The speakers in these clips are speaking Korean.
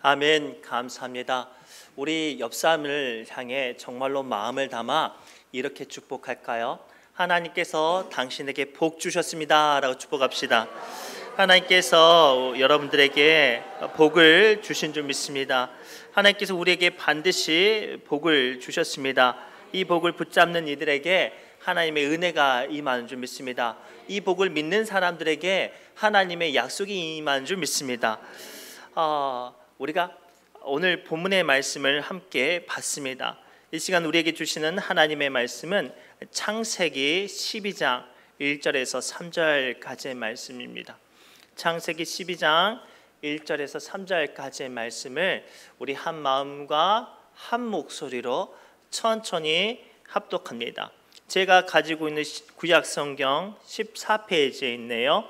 아멘. 감사합니다. 우리 옆 사람을 향해 정말로 마음을 담아 이렇게 축복할까요? 하나님께서 당신에게 복 주셨습니다 라고 축복합시다. 하나님께서 여러분들에게 복을 주신 줄 믿습니다. 하나님께서 우리에게 반드시 복을 주셨습니다. 이 복을 붙잡는 이들에게 하나님의 은혜가 임하는 줄 믿습니다. 이 복을 믿는 사람들에게 하나님의 약속이 임하는 줄 믿습니다. 우리가 오늘 본문의 말씀을 함께 봤습니다. 이 시간 우리에게 주시는 하나님의 말씀은 창세기 12장 1절에서 3절까지의 말씀입니다. 창세기 12장 1절에서 3절까지의 말씀을 우리 한 마음과 한 목소리로 천천히 합독합니다. 제가 가지고 있는 구약성경 14페이지에 있네요.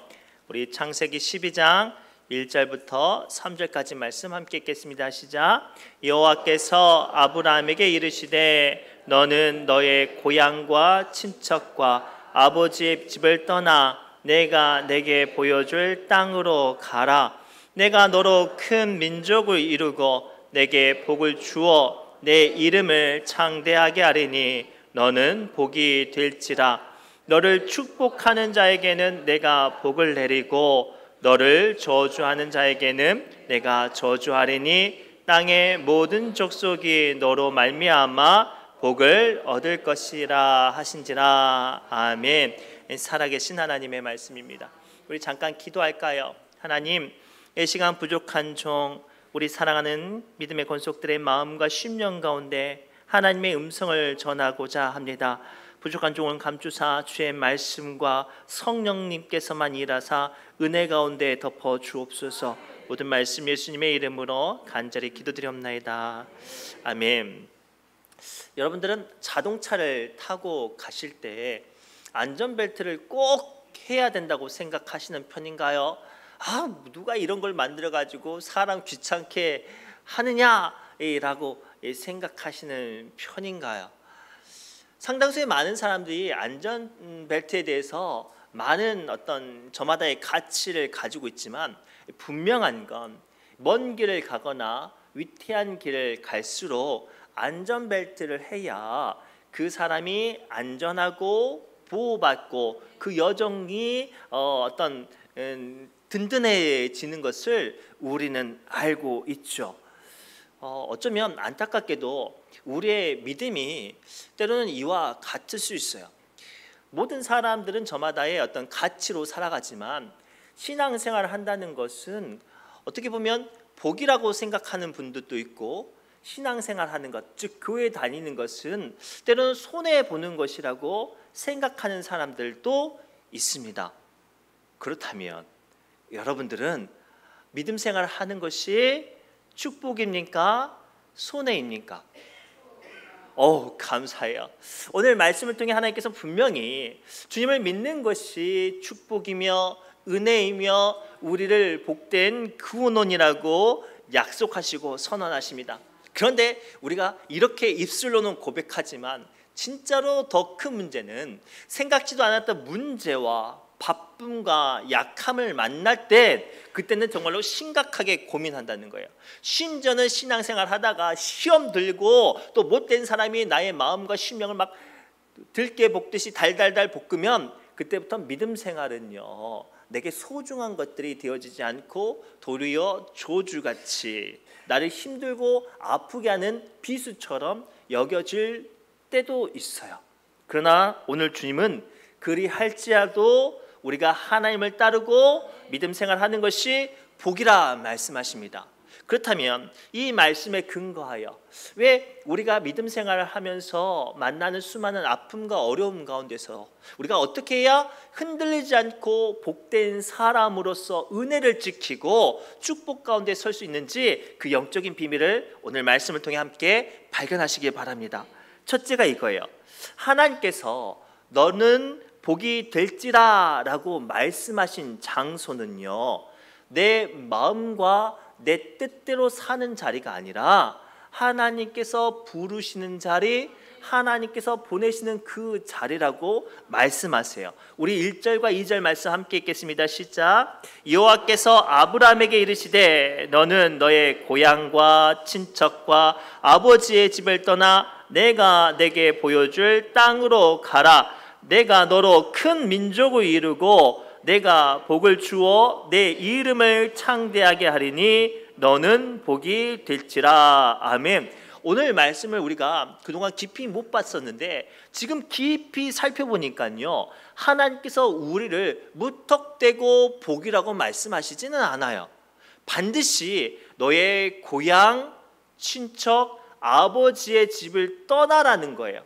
우리 창세기 12장 1절부터 3절까지 말씀 함께 읽겠습니다. 시작. 여호와께서 아브라함에게 이르시되 너는 너의 고향과 친척과 아버지의 집을 떠나 내가 내게 보여줄 땅으로 가라. 내가 너로 큰 민족을 이루고 내게 복을 주어 내 이름을 창대하게 하리니 너는 복이 될지라. 너를 축복하는 자에게는 내가 복을 내리고 너를 저주하는 자에게는 내가 저주하리니 땅의 모든 족속이 너로 말미암아 복을 얻을 것이라 하신지라. 아멘. 살아계신 하나님의 말씀입니다. 우리 잠깐 기도할까요? 하나님, 이 시간 부족한 종 우리 사랑하는 믿음의 권속들의 마음과 심령 가운데 하나님의 음성을 전하고자 합니다. 부족한 종은 감추사 주의 말씀과 성령님께서만 일하사 은혜 가운데 덮어 주옵소서. 모든 말씀 예수님의 이름으로 간절히 기도드리옵나이다. 아멘. 여러분들은 자동차를 타고 가실 때 안전벨트를 꼭 해야 된다고 생각하시는 편인가요? 누가 이런 걸 만들어 가지고 사람 귀찮게 하느냐라고 생각하시는 편인가요? 상당수의 많은 사람들이 안전벨트에 대해서 많은 어떤 저마다의 가치를 가지고 있지만 분명한 건 먼 길을 가거나 위태한 길을 갈수록 안전벨트를 해야 그 사람이 안전하고 보호받고 그 여정이 든든해지는 것을 우리는 알고 있죠. 어쩌면 안타깝게도 우리의 믿음이 때로는 이와 같을 수 있어요. 모든 사람들은 저마다의 어떤 가치로 살아가지만 신앙생활을 한다는 것은 어떻게 보면 복이라고 생각하는 분들도 있고, 신앙생활하는 것, 즉 교회 다니는 것은 때로는 손해보는 것이라고 생각하는 사람들도 있습니다. 그렇다면 여러분들은 믿음 생활을 하는 것이 축복입니까? 손해입니까? 감사해요. 오늘 말씀을 통해 하나님께서 분명히 주님을 믿는 것이 축복이며 은혜이며 우리를 복된 구원원이라고 약속하시고 선언하십니다. 그런데 우리가 이렇게 입술로는 고백하지만 진짜로 더 큰 문제는 생각지도 않았던 문제와 바쁨과 약함을 만날 때 그때는 정말로 심각하게 고민한다는 거예요. 심지어는 신앙생활 하다가 시험 들고 또 못된 사람이 나의 마음과 심령을 막 들깨 볶듯이 달달달 볶으면 그때부터 믿음 생활은요 내게 소중한 것들이 되어지지 않고 도리어 조주같이 나를 힘들고 아프게 하는 비수처럼 여겨질 때도 있어요. 그러나 오늘 주님은 그리할지라도 우리가 하나님을 따르고 믿음 생활하는 것이 복이라 말씀하십니다. 그렇다면 이 말씀에 근거하여 왜 우리가 믿음 생활을 하면서 만나는 수많은 아픔과 어려움 가운데서 우리가 어떻게 해야 흔들리지 않고 복된 사람으로서 은혜를 지키고 축복 가운데 설 수 있는지 그 영적인 비밀을 오늘 말씀을 통해 함께 발견하시기 바랍니다. 첫째가 이거예요. 하나님께서 너는 복이 될지라 라고 말씀하신 장소는요 내 마음과 내 뜻대로 사는 자리가 아니라 하나님께서 부르시는 자리, 하나님께서 보내시는 그 자리라고 말씀하세요. 우리 1절과 2절 말씀 함께 읽겠습니다. 시작. 여호와께서 아브라함에게 이르시되 너는 너의 고향과 친척과 아버지의 집을 떠나 내가 내게 보여줄 땅으로 가라. 내가 너로 큰 민족을 이루고 내가 복을 주어 내 이름을 창대하게 하리니 너는 복이 될지라. 아멘. 오늘 말씀을 우리가 그동안 깊이 못 봤었는데 지금 깊이 살펴보니까요, 하나님께서 우리를 무턱대고 복이라고 말씀하시지는 않아요. 반드시 너의 고향, 친척, 아버지의 집을 떠나라는 거예요.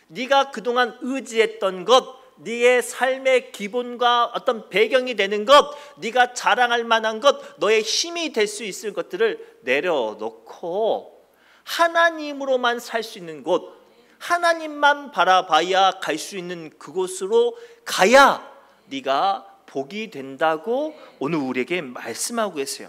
네가 그동안 의지했던 것, 네의 삶의 기본과 어떤 배경이 되는 것, 네가 자랑할 만한 것, 너의 힘이 될 수 있을 것들을 내려놓고 하나님으로만 살 수 있는 곳, 하나님만 바라봐야 갈 수 있는 그곳으로 가야 네가 복이 된다고 오늘 우리에게 말씀하고 계세요.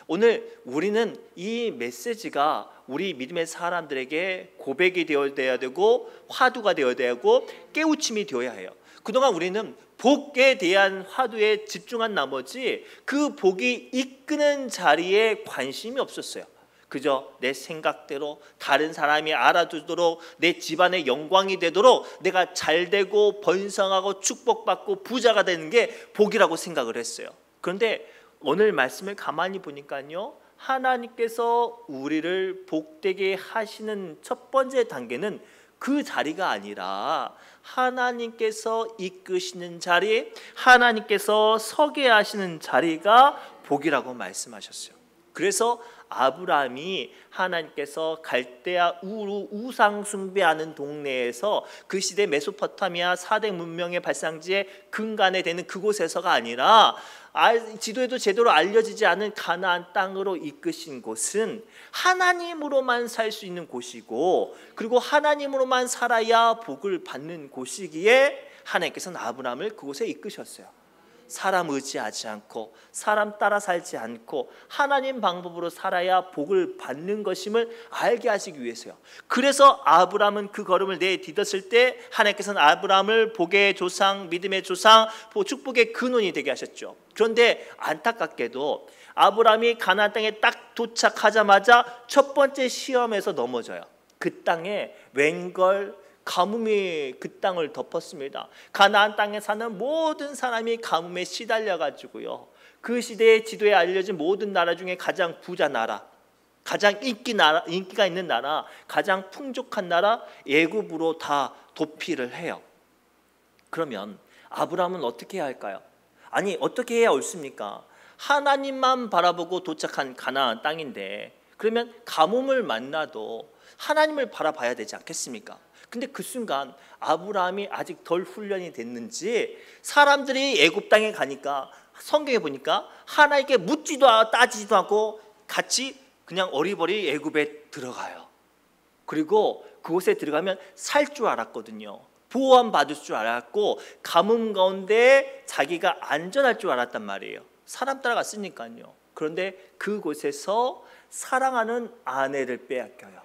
오늘 우리는 이 메시지가 우리 믿음의 사람들에게 고백이 되어야 되고 화두가 되어야 되고 깨우침이 되어야 해요. 그동안 우리는 복에 대한 화두에 집중한 나머지 그 복이 이끄는 자리에 관심이 없었어요. 그저 내 생각대로 다른 사람이 알아주도록 내 집안의 영광이 되도록 내가 잘되고 번성하고 축복받고 부자가 되는 게 복이라고 생각을 했어요. 그런데 오늘 말씀을 가만히 보니까요, 하나님께서 우리를 복되게 하시는 첫 번째 단계는 그 자리가 아니라 하나님께서 이끄시는 자리, 하나님께서 서게 하시는 자리가 복이라고 말씀하셨어요. 그래서 아브라함이 하나님께서 갈대아 우루 우상 숭배하는 동네에서 그 시대 메소포타미아 4대 문명의 발상지의 근간에 되는 그곳에서가 아니라 지도에도 제대로 알려지지 않은 가나안 땅으로 이끄신 곳은 하나님으로만 살 수 있는 곳이고, 그리고 하나님으로만 살아야 복을 받는 곳이기에 하나님께서는 아브라함을 그곳에 이끄셨어요. 사람 의지하지 않고 사람 따라 살지 않고 하나님 방법으로 살아야 복을 받는 것임을 알게 하시기 위해서요. 그래서 아브라함은 그 걸음을 내딛었을 때 하나님께서는 아브라함을 복의 조상, 믿음의 조상, 축복의 근원이 되게 하셨죠. 그런데 안타깝게도 아브라함이 가나안 땅에 딱 도착하자마자 첫 번째 시험에서 넘어져요. 그 땅에 웬걸 가뭄이 그 땅을 덮었습니다. 가나안 땅에 사는 모든 사람이 가뭄에 시달려 가지고요, 그 시대의 지도에 알려진 모든 나라 중에 가장 부자 나라, 가장 인기가 있는 나라, 가장 풍족한 나라 애굽으로 다 도피를 해요. 그러면 아브라함은 어떻게 해야 할까요? 아니, 어떻게 해야 옳습니까? 하나님만 바라보고 도착한 가나안 땅인데, 그러면 가뭄을 만나도 하나님을 바라봐야 되지 않겠습니까? 근데 그 순간 아브라함이 아직 덜 훈련이 됐는지 사람들이 애굽 땅에 가니까 성경에 보니까 하나님께 묻지도 따지지도 않고 같이 그냥 어리버리 애굽에 들어가요. 그리고 그곳에 들어가면 살 줄 알았거든요. 보호함 받을 줄 알았고 가뭄 가운데 자기가 안전할 줄 알았단 말이에요. 사람 따라갔으니까요. 그런데 그곳에서 사랑하는 아내를 빼앗겨요.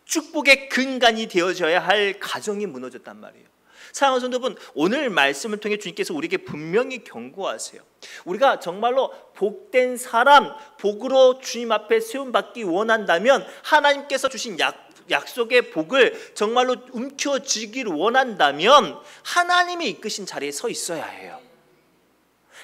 축복의 근간이 되어져야 할 가정이 무너졌단 말이에요. 사랑하는 성도분, 오늘 말씀을 통해 주님께서 우리에게 분명히 경고하세요. 우리가 정말로 복된 사람, 복으로 주님 앞에 세움받기 원한다면, 하나님께서 주신 약속의 복을 정말로 움켜쥐기를 원한다면 하나님이 이끄신 자리에 서 있어야 해요.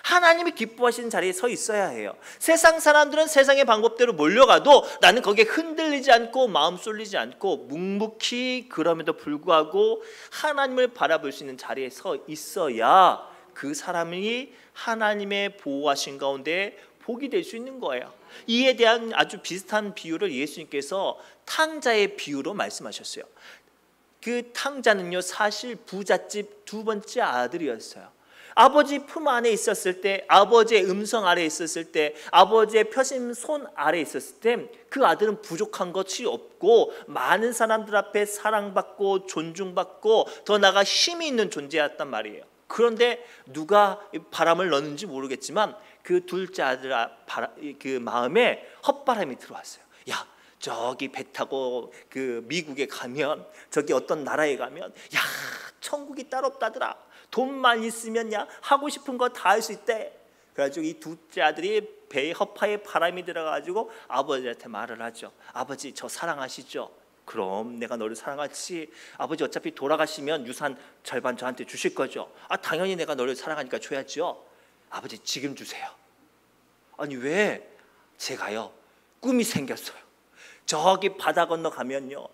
하나님이 기뻐하시는 자리에 서 있어야 해요. 세상 사람들은 세상의 방법대로 몰려가도 나는 거기에 흔들리지 않고 마음 쏠리지 않고 묵묵히 그럼에도 불구하고 하나님을 바라볼 수 있는 자리에 서 있어야 그 사람이 하나님의 보호하신 가운데 복이 될 수 있는 거예요. 이에 대한 아주 비슷한 비유를 예수님께서 탕자의 비유로 말씀하셨어요. 그 탕자는요, 사실 부잣집 두 번째 아들이었어요. 아버지 품 안에 있었을 때, 아버지의 음성 아래 있었을 때, 아버지의 펴신 손 아래 있었을 때 그 아들은 부족한 것이 없고 많은 사람들 앞에 사랑받고 존중받고 더 나아가 힘이 있는 존재였단 말이에요. 그런데 누가 바람을 넣는지 모르겠지만 그 둘째 아들 그 마음에 헛바람이 들어왔어요. 야, 저기 배 타고 그 미국에 가면, 저기 어떤 나라에 가면 야 천국이 따로 없다더라. 돈만 있으면 야 하고 싶은 거 다 할 수 있대. 그래가지고 이 둘째 아들이 배에 허파에 바람이 들어가지고 아버지한테 말을 하죠. 아버지 저 사랑하시죠? 그럼 내가 너를 사랑하지. 아버지 어차피 돌아가시면 유산 절반 저한테 주실 거죠? 아 당연히 내가 너를 사랑하니까 줘야죠. 아버지 지금 주세요. 아니 왜? 제가요 꿈이 생겼어요. 저기 바다 건너 가면요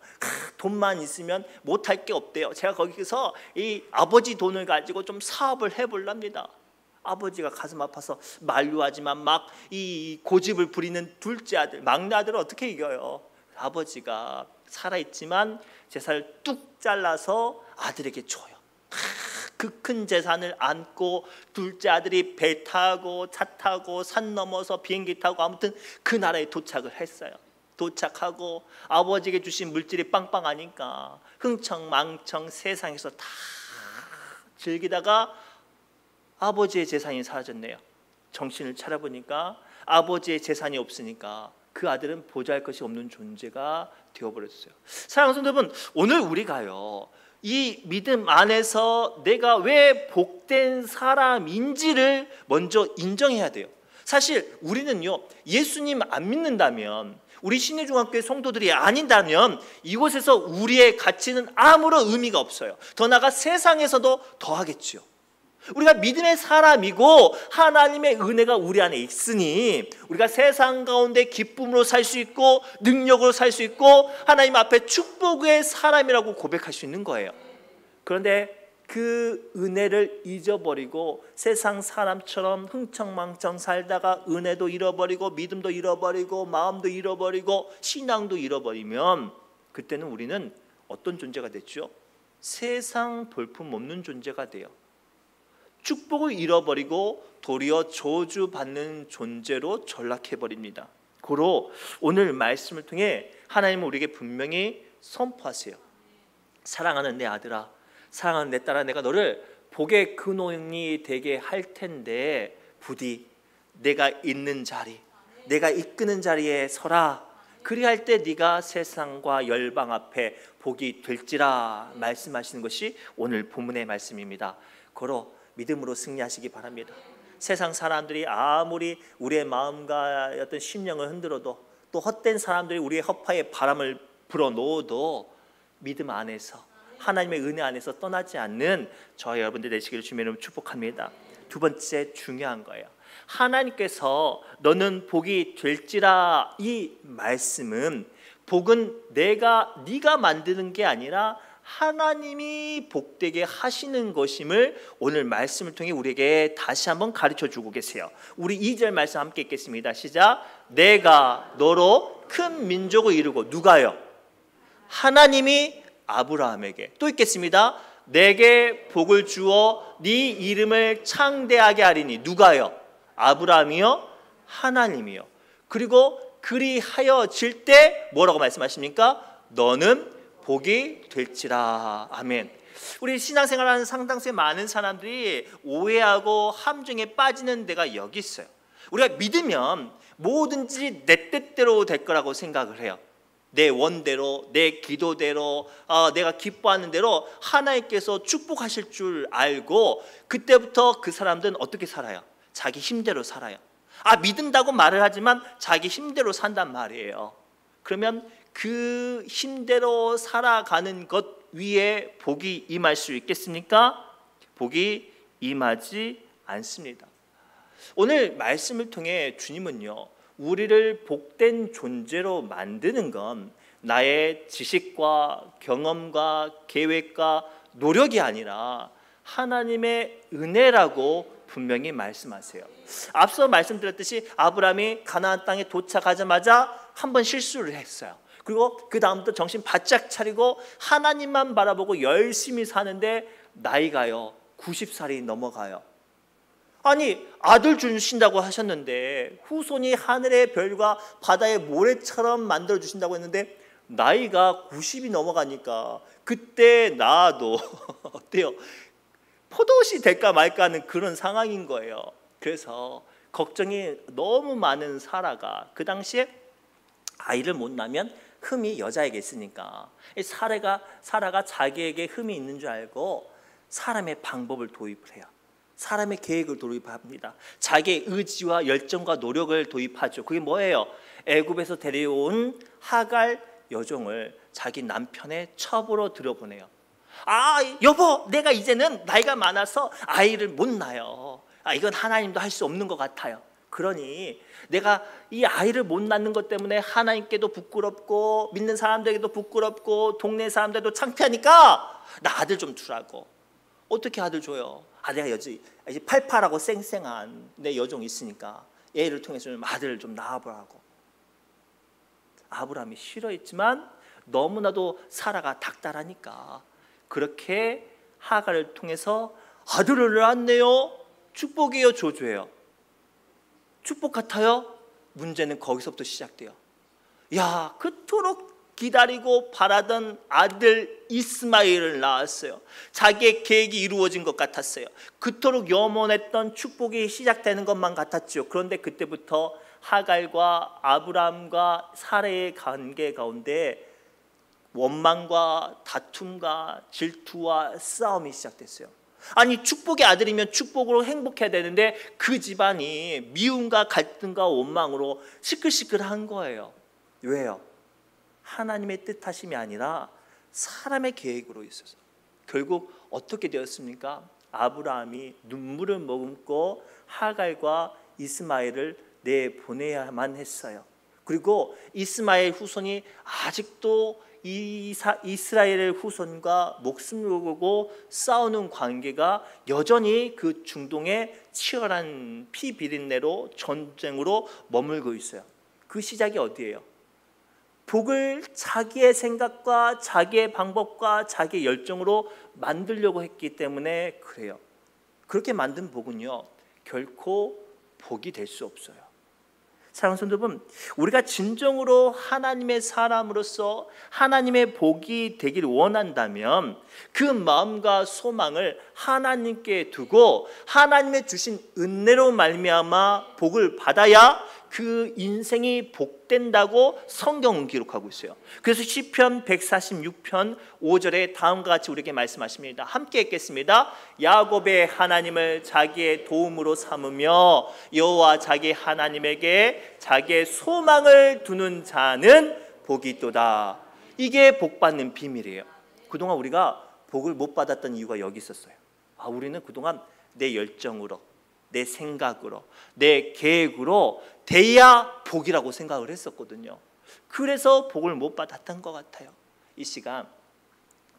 돈만 있으면 못할 게 없대요. 제가 거기서 이 아버지 돈을 가지고 좀 사업을 해볼랍니다. 아버지가 가슴 아파서 만류하지만 막 이 고집을 부리는 둘째 아들, 막내 아들을 어떻게 이겨요? 아버지가 살아있지만 재산을 뚝 잘라서 아들에게 줘요. 그 큰 재산을 안고 둘째 아들이 배 타고 차 타고 산 넘어서 비행기 타고 아무튼 그 나라에 도착을 했어요. 도착하고 아버지에게 주신 물질이 빵빵하니까 흥청망청 세상에서 다 즐기다가 아버지의 재산이 사라졌네요. 정신을 차려보니까 아버지의 재산이 없으니까 그 아들은 보잘 것이 없는 존재가 되어버렸어요. 사랑하는 성도 여러분, 오늘 우리가요 이 믿음 안에서 내가 왜 복된 사람인지를 먼저 인정해야 돼요. 사실 우리는요 예수님 안 믿는다면, 우리 신의중학교의 성도들이 아닌다면 이곳에서 우리의 가치는 아무런 의미가 없어요. 더 나아가 세상에서도 더하겠지요. 우리가 믿음의 사람이고 하나님의 은혜가 우리 안에 있으니 우리가 세상 가운데 기쁨으로 살 수 있고 능력으로 살 수 있고 하나님 앞에 축복의 사람이라고 고백할 수 있는 거예요. 그런데 그 은혜를 잊어버리고 세상 사람처럼 흥청망청 살다가 은혜도 잃어버리고 믿음도 잃어버리고 마음도 잃어버리고 신앙도 잃어버리면 그때는 우리는 어떤 존재가 됐죠? 세상 볼품없는 존재가 돼요. 축복을 잃어버리고 도리어 저주받는 존재로 전락해버립니다. 고로 오늘 말씀을 통해 하나님은 우리에게 분명히 선포하세요. 사랑하는 내 아들아, 사랑하는 내 딸아, 내가 너를 복의 근원이 되게 할 텐데 부디 내가 있는 자리, 내가 이끄는 자리에 서라. 그리할 때 네가 세상과 열방 앞에 복이 될지라 말씀하시는 것이 오늘 본문의 말씀입니다. 고로 믿음으로 승리하시기 바랍니다. 세상 사람들이 아무리 우리의 마음과 어떤 심령을 흔들어도, 또 헛된 사람들이 우리의 허파에 바람을 불어넣어도 믿음 안에서 하나님의 은혜 안에서 떠나지 않는 저와 여러분들 되시기를 주님의 이름으로 축복합니다. 두 번째 중요한 거예요. 하나님께서 너는 복이 될지라, 이 말씀은 복은 네가 만드는 게 아니라 하나님이 복되게 하시는 것임을 오늘 말씀을 통해 우리에게 다시 한번 가르쳐 주고 계세요. 우리 2절 말씀 함께 읽겠습니다. 시작. 내가 너로 큰 민족을 이루고, 누가요? 하나님이 아브라함에게. 또 읽겠습니다. 내게 복을 주어 네 이름을 창대하게 하리니, 누가요? 아브라함이요? 하나님이요. 그리고 그리하여질 때 뭐라고 말씀하십니까? 너는 복이 될지라. 아멘. 우리 신앙생활하는 상당수의 많은 사람들이 오해하고 함정에 빠지는 데가 여기 있어요. 우리가 믿으면 뭐든지 내 뜻대로 될 거라고 생각을 해요. 내 원대로, 내 기도대로, 내가 기뻐하는 대로 하나님께서 축복하실 줄 알고 그때부터 그 사람들은 어떻게 살아요? 자기 힘대로 살아요. 믿는다고 말을 하지만 자기 힘대로 산단 말이에요. 그러면 그 힘대로 살아가는 것 위에 복이 임할 수 있겠습니까? 복이 임하지 않습니다. 오늘 말씀을 통해 주님은요, 우리를 복된 존재로 만드는 건 나의 지식과 경험과 계획과 노력이 아니라 하나님의 은혜라고 분명히 말씀하세요. 앞서 말씀드렸듯이 아브라함이 가나안 땅에 도착하자마자 한 번 실수를 했어요. 그리고 그 다음부터 정신 바짝 차리고 하나님만 바라보고 열심히 사는데 나이가요 90살이 넘어가요. 아니 아들 주신다고 하셨는데, 후손이 하늘의 별과 바다의 모래처럼 만들어 주신다고 했는데 나이가 90이 넘어가니까 그때 나도 어때요? 포도옷이 될까 말까 하는 그런 상황인 거예요. 그래서 걱정이 너무 많은 사라가 그 당시에 아이를 못 낳으면 흠이 여자에게 있으니까 사라가 자기에게 흠이 있는 줄 알고 사람의 방법을 도입을 해요. 사람의 계획을 도입합니다. 자기의 의지와 열정과 노력을 도입하죠. 그게 뭐예요? 애굽에서 데려온 하갈 여종을 자기 남편의 첩으로 들여보내요. 여보, 내가 이제는 나이가 많아서 아이를 못 낳아요. 이건 하나님도 할 수 없는 것 같아요. 그러니 내가 이 아이를 못 낳는 것 때문에 하나님께도 부끄럽고 믿는 사람들에게도 부끄럽고 동네 사람들도 창피하니까 나 아들 좀 주라고. 어떻게 아들 줘요? 내가 이제 팔팔하고 쌩쌩한 내 여종이 있으니까 얘를 통해서 좀 아들을 좀 낳아보라고. 아브라함이 싫어했지만 너무나도 사라가 닥달하니까 그렇게 하갈을 통해서 아들을 낳았네요. 축복이에요, 저주예요? 축복 같아요? 문제는 거기서부터 시작돼요. 그토록 기다리고 바라던 아들 이스마엘을 낳았어요. 자기의 계획이 이루어진 것 같았어요. 그토록 염원했던 축복이 시작되는 것만 같았죠. 그런데 그때부터 하갈과 아브라함과 사라의 관계 가운데 원망과 다툼과 질투와 싸움이 시작됐어요. 축복의 아들이면 축복으로 행복해야 되는데 그 집안이 미움과 갈등과 원망으로 시끌시끌한 거예요. 왜요? 하나님의 뜻하심이 아니라 사람의 계획으로 있어서 결국 어떻게 되었습니까? 아브라함이 눈물을 머금고 하갈과 이스마엘을 내보내야만 했어요. 그리고 이스마엘 후손이 아직도 이스라엘의 후손과 목숨을 걸고 싸우는 관계가 여전히 그 중동의 치열한 피비린내로 전쟁으로 머물고 있어요. 그 시작이 어디예요? 복을 자기의 생각과 자기의 방법과 자기의 열정으로 만들려고 했기 때문에 그래요. 그렇게 만든 복은요, 결코 복이 될 수 없어요. 사랑하는 성도 여러분, 우리가 진정으로 하나님의 사람으로서 하나님의 복이 되기를 원한다면 그 마음과 소망을 하나님께 두고 하나님의 주신 은혜로 말미암아 복을 받아야 그 인생이 복된다고 성경은 기록하고 있어요. 그래서 시편 146편 5절에 다음과 같이 우리에게 말씀하십니다. 함께 읽겠습니다. 야곱의 하나님을 자기의 도움으로 삼으며 여호와 자기 하나님에게 자기의 소망을 두는 자는 복이 있도다. 이게 복받는 비밀이에요. 그동안 우리가 복을 못 받았던 이유가 여기 있었어요. 우리는 그동안 내 열정으로, 내 생각으로, 내 계획으로 돼야 복이라고 생각을 했었거든요. 그래서 복을 못 받았던 것 같아요. 이 시간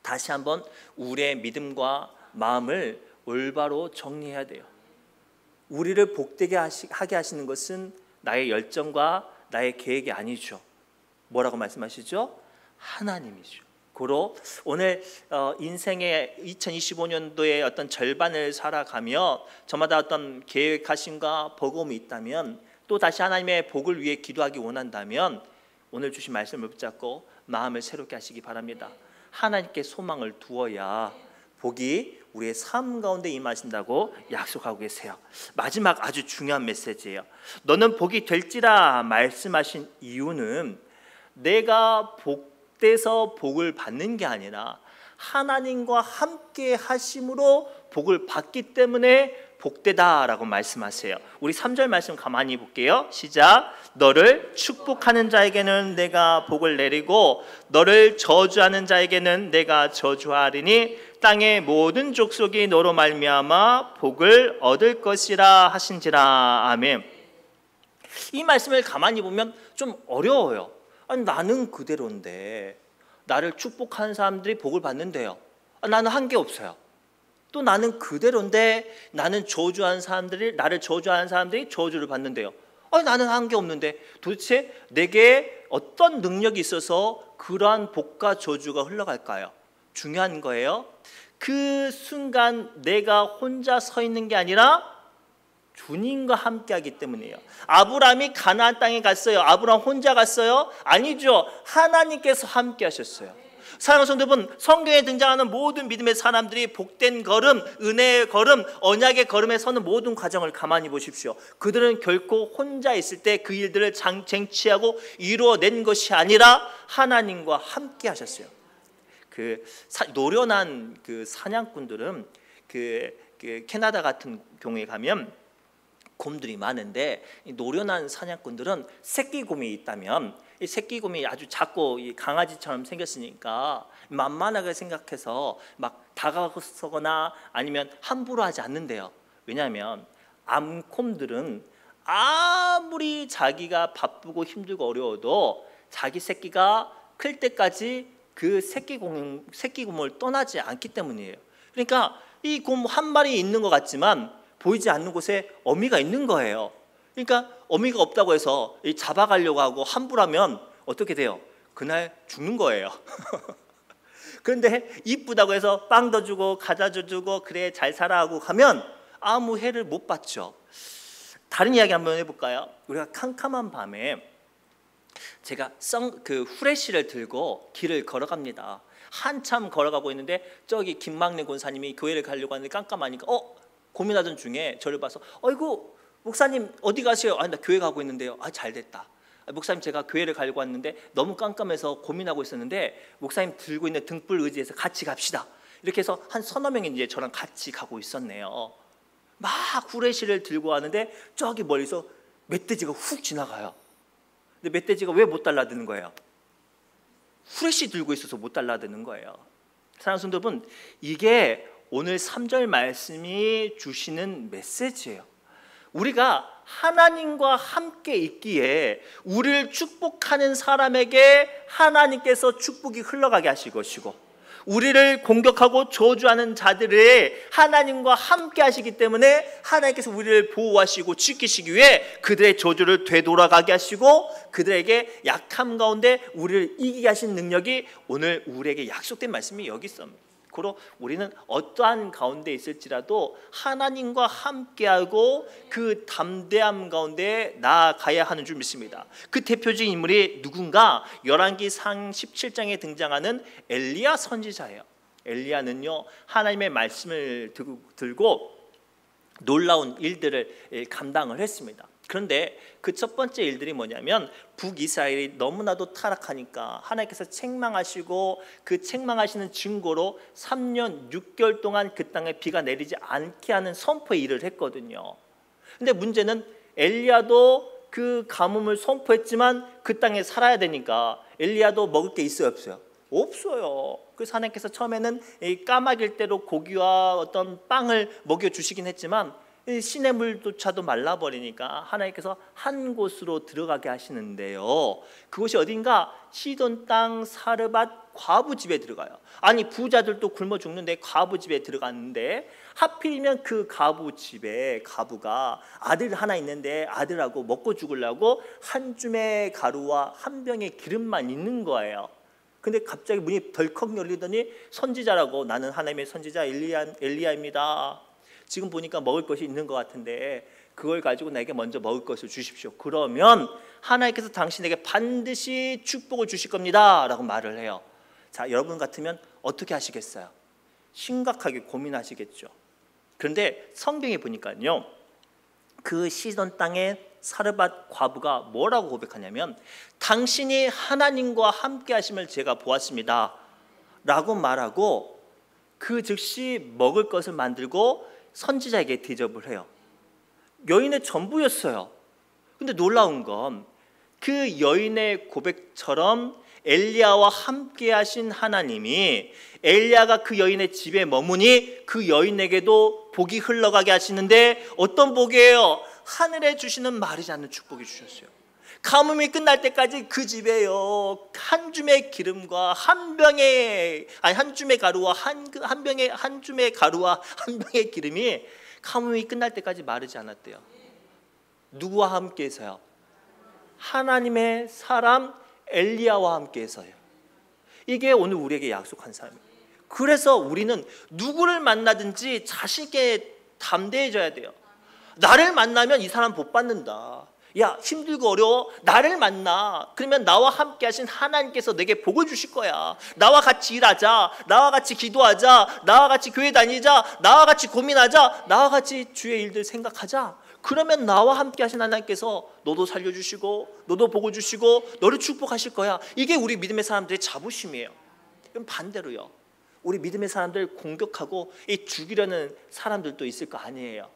다시 한번 우리의 믿음과 마음을 올바로 정리해야 돼요. 우리를 복되게 하게 하시는 것은 나의 열정과 나의 계획이 아니죠. 뭐라고 말씀하시죠? 하나님이죠. 고로 오늘 인생의 2025년도의 어떤 절반을 살아가며 저마다 어떤 계획하심과 버거움이 있다면, 또 다시 하나님의 복을 위해 기도하기 원한다면 오늘 주신 말씀을 붙잡고 마음을 새롭게 하시기 바랍니다. 하나님께 소망을 두어야 복이 우리의 삶 가운데 임하신다고 약속하고 계세요. 마지막 아주 중요한 메시지예요. 너는 복이 될지라 말씀하신 이유는 내가 복돼서 복을 받는 게 아니라 하나님과 함께 하심으로 복을 받기 때문에 복되다라고 말씀하세요. 우리 3절 말씀 가만히 볼게요. 시작. 너를 축복하는 자에게는 내가 복을 내리고 너를 저주하는 자에게는 내가 저주하리니 땅의 모든 족속이 너로 말미암아 복을 얻을 것이라 하신지라. 아멘. 이 말씀을 가만히 보면 좀 어려워요. 나는 그대로인데 나를 축복하는 사람들이 복을 받는데요. 나는 한 게 없어요. 또 나는 그대로인데 나는 나를 저주하는 사람들이 저주를 받는데요. 나는 한 게 없는데 도대체 내게 어떤 능력이 있어서 그러한 복과 저주가 흘러갈까요? 중요한 거예요. 그 순간 내가 혼자 서 있는 게 아니라 주님과 함께하기 때문이에요. 아브라함이 가나안 땅에 갔어요. 아브라함 혼자 갔어요? 아니죠. 하나님께서 함께 하셨어요. 사랑하는 성도 여러분, 성경에 등장하는 모든 믿음의 사람들이 복된 걸음, 은혜의 걸음, 언약의 걸음에 서는 모든 과정을 가만히 보십시오. 그들은 결코 혼자 있을 때 그 일들을 쟁취하고 이루어낸 것이 아니라 하나님과 함께 하셨어요. 노련한 사냥꾼들은 캐나다 같은 경우에 가면 곰들이 많은데, 이 노련한 사냥꾼들은 새끼 곰이 있다면 이 새끼 곰이 아주 작고 이 강아지처럼 생겼으니까 만만하게 생각해서 막 다가서거나 아니면 함부로 하지 않는데요. 왜냐하면 암곰들은 아무리 자기가 바쁘고 힘들고 어려워도 자기 새끼가 클 때까지 그 새끼 곰을 떠나지 않기 때문이에요. 그러니까 이 곰 한 마리 있는 것 같지만 보이지 않는 곳에 어미가 있는 거예요. 그러니까 어미가 없다고 해서 잡아가려고 하고 함부로 하면 어떻게 돼요? 그날 죽는 거예요. 그런데 이쁘다고 해서 빵도 주고 과자도 주고 그래 잘 살아 하고 가면 아무 해를 못 받죠. 다른 이야기 한번 해볼까요? 우리가 캄캄한 밤에 제가 후레쉬를 들고 길을 걸어갑니다. 한참 걸어가고 있는데 저기 김막래 권사님이 교회를 가려고 하는데 깜깜하니까 고민하던 중에 저를 봐서 어이구 목사님 어디 가세요? 나 교회 가고 있는데요. 잘 됐다. 목사님 제가 교회를 가려고 왔는데 너무 깜깜해서 고민하고 있었는데 목사님 들고 있는 등불 의지해서 같이 갑시다. 이렇게 해서 한 서너 명이 이제 저랑 같이 가고 있었네요. 막 후레쉬를 들고 가는데 저기 멀리서 멧돼지가 훅 지나가요. 근데 멧돼지가 왜 못 달라드는 거예요? 후레쉬 들고 있어서 못 달라드는 거예요. 사랑하는 성도 여러분, 이게 오늘 3절 말씀이 주시는 메시지예요. 우리가 하나님과 함께 있기에 우리를 축복하는 사람에게 하나님께서 축복이 흘러가게 하실 것이고, 우리를 공격하고 저주하는 자들을 하나님과 함께 하시기 때문에 하나님께서 우리를 보호하시고 지키시기 위해 그들의 저주를 되돌아가게 하시고 그들에게 약함 가운데 우리를 이기게 하신 능력이 오늘 우리에게 약속된 말씀이 여기 있습니다. 그로 우리는 어떠한 가운데 있을지라도 하나님과 함께하고 그 담대함 가운데 나아가야 하는 줄 믿습니다. 그 대표적인 인물이 누군가? 열왕기상 17장에 등장하는 엘리야 선지자예요. 엘리야는요 하나님의 말씀을 들고 놀라운 일들을 감당을 했습니다. 그런데 그 첫 번째 일들이 뭐냐면 북이스라엘이 너무나도 타락하니까 하나님께서 책망하시고 그 책망하시는 증거로 3년 6개월 동안 그 땅에 비가 내리지 않게 하는 선포의 일을 했거든요. 근데 문제는 엘리야도 그 가뭄을 선포했지만 그 땅에 살아야 되니까 엘리야도 먹을 게 있어요 없어요? 없어요. 그래서 하나님께서 처음에는 까마귀일 대로 고기와 어떤 빵을 먹여주시긴 했지만 시냇물조차도 말라버리니까 하나님께서 한 곳으로 들어가게 하시는데요, 그곳이 어딘가? 시돈 땅 사르밧 과부 집에 들어가요. 아니 부자들도 굶어 죽는데 과부 집에 들어갔는데 하필이면 그 과부 집에 과부가 아들 하나 있는데 아들하고 먹고 죽으려고 한 줌의 가루와 한 병의 기름만 있는 거예요. 근데 갑자기 문이 덜컥 열리더니 선지자라고, 나는 하나님의 선지자 엘리야입니다. 지금 보니까 먹을 것이 있는 것 같은데 그걸 가지고 나에게 먼저 먹을 것을 주십시오. 그러면 하나님께서 당신에게 반드시 축복을 주실 겁니다 라고 말을 해요. 자, 여러분 같으면 어떻게 하시겠어요? 심각하게 고민하시겠죠. 그런데 성경에 보니까요, 그 시돈 땅의 사르밧 과부가 뭐라고 고백하냐면 당신이 하나님과 함께 하심을 제가 보았습니다 라고 말하고 그 즉시 먹을 것을 만들고 선지자에게 대접을 해요. 여인의 전부였어요. 근데 놀라운 건 그 여인의 고백처럼 엘리야와 함께 하신 하나님이 엘리야가 그 여인의 집에 머무니 그 여인에게도 복이 흘러가게 하시는데 어떤 복이에요? 하늘에 주시는 마르지 않는 축복이 주셨어요. 가뭄이 끝날 때까지 그 집에요 한 줌의 기름과 한 줌의 가루와 한 줌의 가루와 한 병의 기름이 가뭄이 끝날 때까지 마르지 않았대요. 누구와 함께해서요? 하나님의 사람 엘리야와 함께해서요. 이게 오늘 우리에게 약속한 삶이에요. 그래서 우리는 누구를 만나든지 자신 있게 담대해져야 돼요. 나를 만나면 이 사람 복 받는다, 야, 힘들고 어려워? 나를 만나. 그러면 나와 함께 하신 하나님께서 내게 복을 주실 거야. 나와 같이 일하자. 나와 같이 기도하자. 나와 같이 교회 다니자. 나와 같이 고민하자. 나와 같이 주의 일들 생각하자. 그러면 나와 함께 하신 하나님께서 너도 살려주시고 너도 복을 주시고 너를 축복하실 거야. 이게 우리 믿음의 사람들의 자부심이에요. 그럼 반대로요, 우리 믿음의 사람들 공격하고 죽이려는 사람들도 있을 거 아니에요.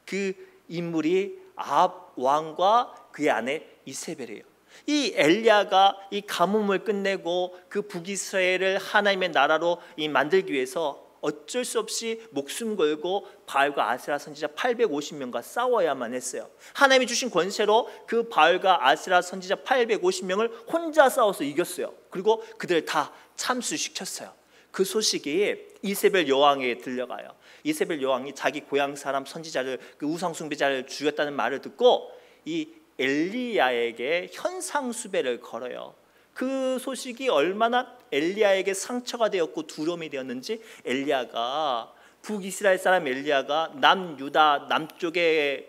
그 인물이 아합 왕과 그의 아내 이세벨이에요. 이 엘리야가 이 가뭄을 끝내고 그 북이스라엘을 하나님의 나라로 만들기 위해서 어쩔 수 없이 목숨 걸고 바알과 아세라 선지자 850명과 싸워야만 했어요. 하나님이 주신 권세로 그 바알과 아세라 선지자 850명을 혼자 싸워서 이겼어요. 그리고 그들을 다 참수시켰어요. 그 소식이 이세벨 여왕에게 들려가요. 이세벨 여왕이 자기 고향 사람 선지자를, 그 우상 숭배자를 죽였다는 말을 듣고 이 엘리야에게 현상수배를 걸어요. 그 소식이 얼마나 엘리야에게 상처가 되었고 두려움이 되었는지, 엘리야가, 북이스라엘 사람 엘리야가 남유다 남쪽의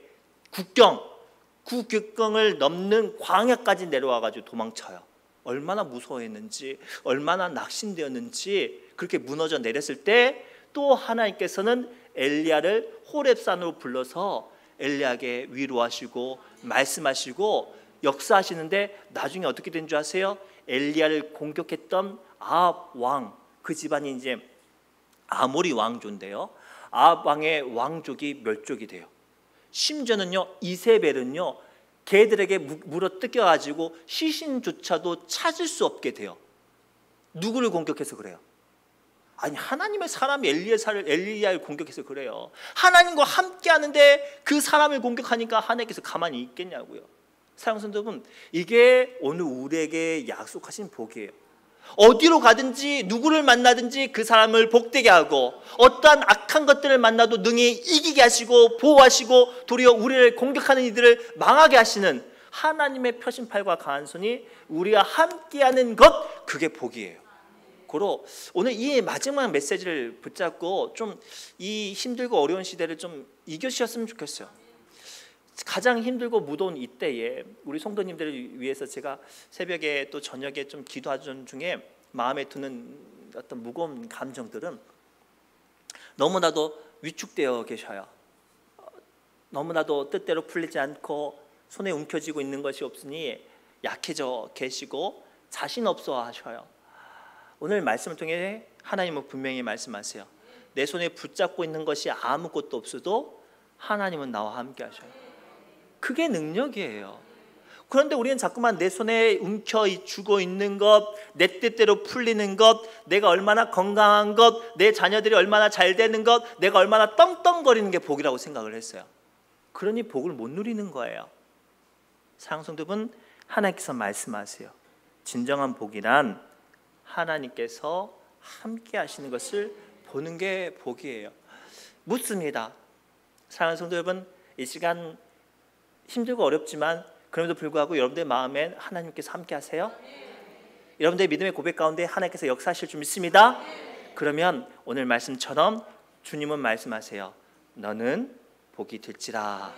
국경을 넘는 광야까지 내려와가지고 도망쳐요. 얼마나 무서워했는지, 얼마나 낙심되었는지. 그렇게 무너져 내렸을 때 또 하나님께서는 엘리야를 호렙산으로 불러서 엘리야에게 위로하시고 말씀하시고 역사하시는데, 나중에 어떻게 된 줄 아세요? 엘리야를 공격했던 아합 왕, 그 집안이 이제 아모리 왕조인데요, 아합 왕의 왕족이 멸족이 돼요. 심지어는요, 이세벨은요 개들에게 물어 뜯겨가지고 시신조차도 찾을 수 없게 돼요. 누구를 공격해서 그래요? 아니, 하나님의 사람 엘리야를 공격해서 그래요. 하나님과 함께 하는데 그 사람을 공격하니까 하나님께서 가만히 있겠냐고요. 사랑하는 성도 여러분, 이게 오늘 우리에게 약속하신 복이에요. 어디로 가든지 누구를 만나든지 그 사람을 복되게 하고, 어떠한 악한 것들을 만나도 능히 이기게 하시고 보호하시고, 도리어 우리를 공격하는 이들을 망하게 하시는 하나님의 펴신팔과 강한 손이 우리와 함께하는 것, 그게 복이에요. 고로 오늘 이 마지막 메시지를 붙잡고 좀 이 힘들고 어려운 시대를 좀 이겨주셨으면 좋겠어요. 가장 힘들고 무더운 이때에 우리 성도님들을 위해서 제가 새벽에 또 저녁에 좀 기도하던 중에 마음에 드는 어떤 무거운 감정들은, 너무나도 위축되어 계셔요. 너무나도 뜻대로 풀리지 않고 손에 움켜쥐고 있는 것이 없으니 약해져 계시고 자신 없어 하셔요. 오늘 말씀을 통해 하나님은 분명히 말씀하세요. 내 손에 붙잡고 있는 것이 아무것도 없어도 하나님은 나와 함께 하셔요. 그게 능력이에요. 그런데 우리는 자꾸만 내 손에 움켜쥐고 있는 것, 내 뜻대로 풀리는 것, 내가 얼마나 건강한 것, 내 자녀들이 얼마나 잘 되는 것, 내가 얼마나 떵떵거리는 게 복이라고 생각을 했어요. 그러니 복을 못 누리는 거예요. 사랑하는 성도 여러분, 하나님께서 말씀하세요. 진정한 복이란 하나님께서 함께 하시는 것을 보는 게 복이에요. 묻습니다. 사랑하는 성도 여러분, 이 시간 힘들고 어렵지만 그럼에도 불구하고 여러분들의 마음엔 하나님께서 함께 하세요? 여러분들의 믿음의 고백 가운데 하나님께서 역사하실 줄 믿습니다. 그러면 오늘 말씀처럼 주님은 말씀하세요. 너는 복이 될지라.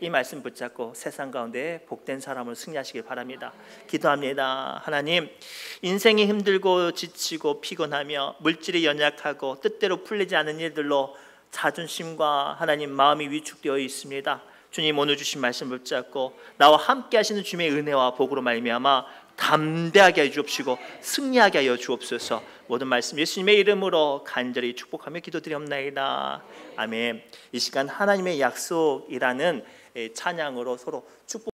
이 말씀 붙잡고 세상 가운데 복된 사람을 승리하시길 바랍니다. 기도합니다. 하나님, 인생이 힘들고 지치고 피곤하며 물질이 연약하고 뜻대로 풀리지 않은 일들로 자존심과 하나님 마음이 위축되어 있습니다. 주님, 오늘 주신 말씀 붙잡고 나와 함께 하시는 주님의 은혜와 복으로 말미암아 담대하게 해 주옵시고 승리하게 하여 주옵소서. 모든 말씀 예수님의 이름으로 간절히 축복하며 기도드리옵나이다. 아멘. 이 시간 하나님의 약속이라는 찬양으로 서로 축복